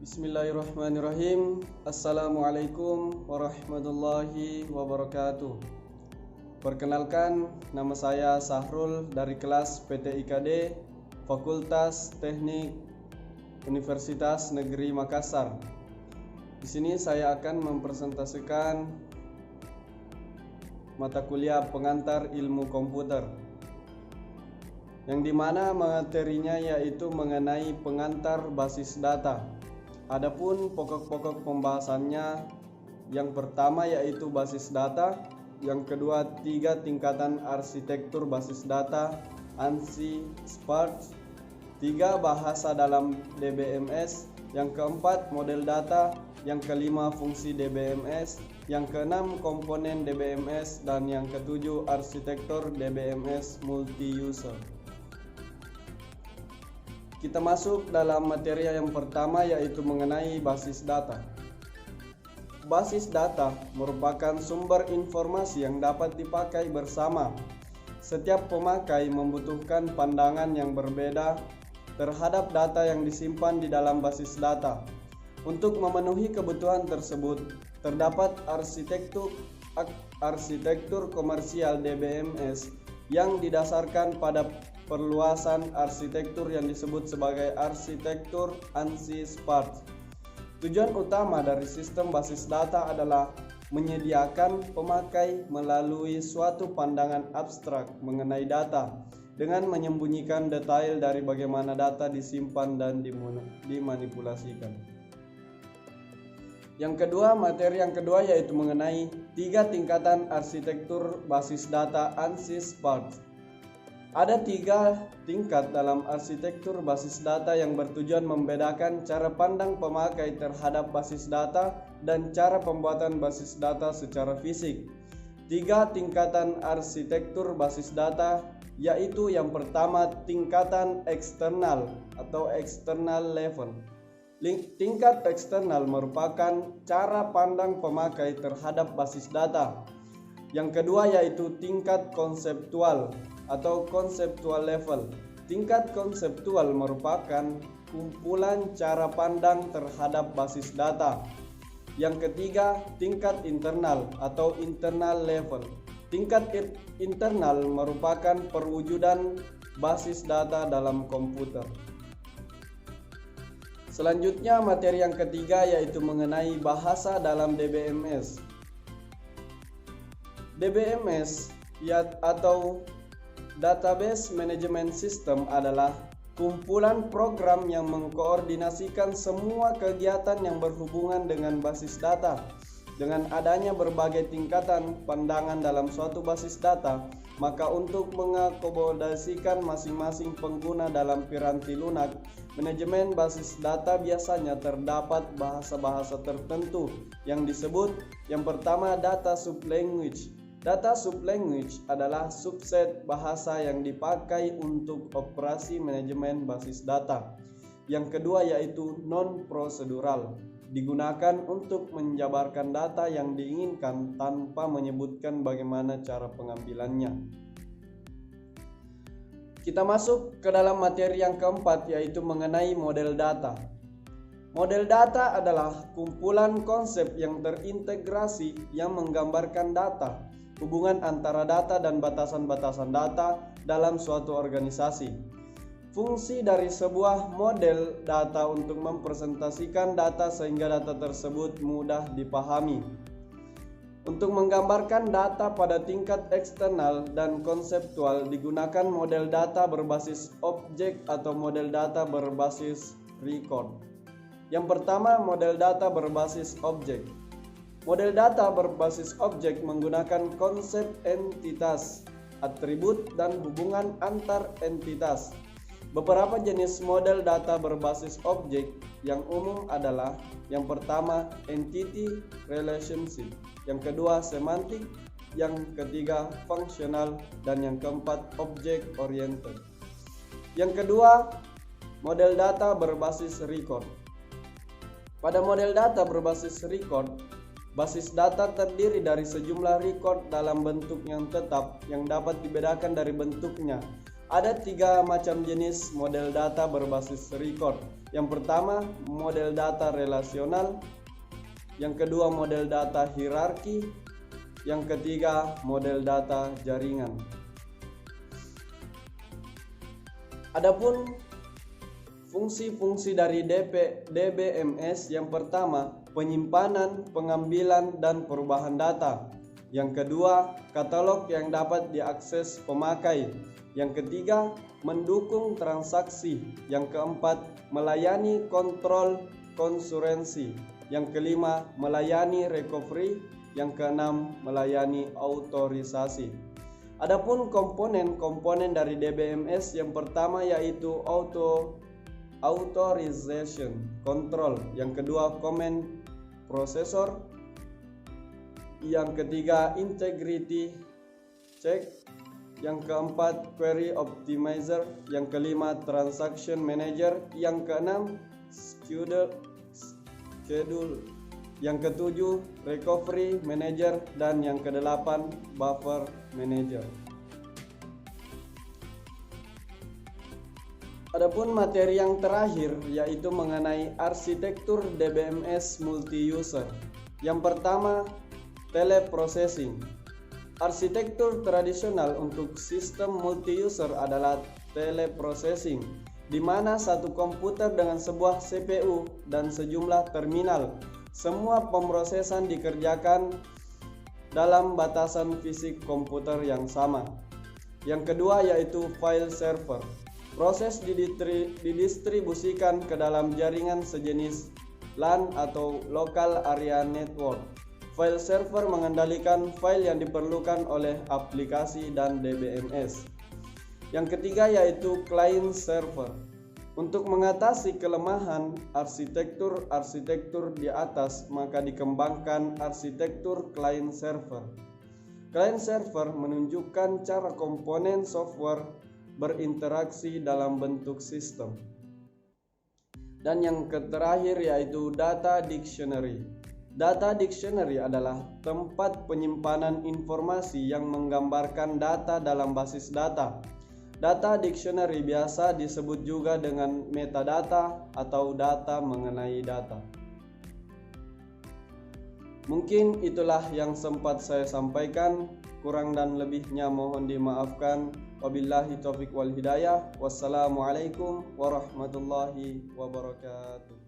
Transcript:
Bismillahirrahmanirrahim. Assalamualaikum warahmatullahi wabarakatuh. Perkenalkan, nama saya Sahrul dari kelas PT IKD Fakultas Teknik Universitas Negeri Makassar. Di sini saya akan mempresentasikan mata kuliah pengantar ilmu komputer, yang dimana materinya yaitu mengenai pengantar basis data. Adapun pokok-pokok pembahasannya, yang pertama yaitu basis data, yang kedua 3 tingkatan arsitektur basis data ANSI Spark, 3 bahasa dalam DBMS, yang keempat model data, yang kelima fungsi DBMS, yang keenam komponen DBMS, dan yang ketujuh arsitektur DBMS multi-user. Kita masuk dalam materi yang pertama yaitu mengenai basis data. Basis data merupakan sumber informasi yang dapat dipakai bersama. Setiap pemakai membutuhkan pandangan yang berbeda terhadap data yang disimpan di dalam basis data. Untuk memenuhi kebutuhan tersebut, terdapat arsitektur komersial DBMS yang didasarkan pada perluasan arsitektur yang disebut sebagai arsitektur ANSI Spark. Tujuan utama dari sistem basis data adalah menyediakan pemakai melalui suatu pandangan abstrak mengenai data dengan menyembunyikan detail dari bagaimana data disimpan dan dimanipulasikan. Materi yang kedua yaitu mengenai 3 tingkatan arsitektur basis data ANSI Spark. Ada 3 tingkat dalam arsitektur basis data yang bertujuan membedakan cara pandang pemakai terhadap basis data dan cara pembuatan basis data secara fisik. 3 tingkatan arsitektur basis data yaitu yang pertama tingkatan eksternal atau external level. Tingkat eksternal merupakan cara pandang pemakai terhadap basis data. Yang kedua yaitu tingkat konseptual atau conceptual level. Tingkat konseptual merupakan kumpulan cara pandang terhadap basis data. Yang ketiga, tingkat internal atau internal level. Tingkat internal merupakan perwujudan basis data dalam komputer. Selanjutnya, materi yang ketiga yaitu mengenai bahasa dalam DBMS. DBMS atau Database Management System adalah kumpulan program yang mengkoordinasikan semua kegiatan yang berhubungan dengan basis data. Dengan adanya berbagai tingkatan pandangan dalam suatu basis data, maka untuk mengakomodasikan masing-masing pengguna dalam piranti lunak, manajemen basis data biasanya terdapat bahasa-bahasa tertentu yang disebut yang pertama data sublanguage. Data sublanguage adalah subset bahasa yang dipakai untuk operasi manajemen basis data. Yang kedua yaitu non-prosedural, digunakan untuk menjabarkan data yang diinginkan tanpa menyebutkan bagaimana cara pengambilannya. Kita masuk ke dalam materi yang keempat yaitu mengenai model data. Model data adalah kumpulan konsep yang terintegrasi yang menggambarkan data, hubungan antara data dan batasan-batasan data dalam suatu organisasi. Fungsi dari sebuah model data untuk mempresentasikan data sehingga data tersebut mudah dipahami. Untuk menggambarkan data pada tingkat eksternal dan konseptual digunakan model data berbasis objek atau model data berbasis record. Yang pertama, model data berbasis objek. Model data berbasis objek menggunakan konsep entitas, atribut, dan hubungan antar entitas. Beberapa jenis model data berbasis objek yang umum adalah yang pertama entity relationship, yang kedua semantik, yang ketiga fungsional, dan yang keempat object oriented. Yang kedua, model data berbasis record. Pada model data berbasis record, basis data terdiri dari sejumlah record dalam bentuk yang tetap yang dapat dibedakan dari bentuknya. Ada 3 macam jenis model data berbasis record. Yang pertama, model data relasional. Yang kedua, model data hierarki. Yang ketiga, model data jaringan. Adapun fungsi-fungsi dari DBMS, yang pertama, penyimpanan, pengambilan, dan perubahan data. Yang kedua, katalog yang dapat diakses pemakai. Yang ketiga, mendukung transaksi. Yang keempat, melayani kontrol konsurensi. Yang kelima, melayani recovery. Yang keenam, melayani autorisasi. Adapun komponen dari DBMS, yang pertama yaitu authorization control, yang kedua command processor, yang ketiga integrity check, yang keempat query optimizer, yang kelima transaction manager, yang keenam schedule, yang ketujuh recovery manager, dan yang kedelapan buffer manager. Adapun materi yang terakhir yaitu mengenai arsitektur DBMS multi-user. Yang pertama, teleprocessing. Arsitektur tradisional untuk sistem multi-user adalah teleprocessing, di mana satu komputer dengan sebuah CPU dan sejumlah terminal. Semua pemrosesan dikerjakan dalam batasan fisik komputer yang sama. Yang kedua yaitu file server. Proses didistribusikan ke dalam jaringan sejenis LAN atau Local Area Network. File server mengendalikan file yang diperlukan oleh aplikasi dan DBMS. Yang ketiga yaitu client server. Untuk mengatasi kelemahan arsitektur di atas, maka dikembangkan arsitektur client server. Client server menunjukkan cara komponen software berinteraksi dalam bentuk sistem. Dan yang terakhir yaitu data dictionary. Data dictionary adalah tempat penyimpanan informasi yang menggambarkan data dalam basis data. Data dictionary biasa disebut juga dengan metadata atau data mengenai data. Mungkin itulah yang sempat saya sampaikan. Kurang dan lebihnya mohon dimaafkan. Wabillahi taufiq wal hidayah. Wassalamualaikum warahmatullahi wabarakatuh.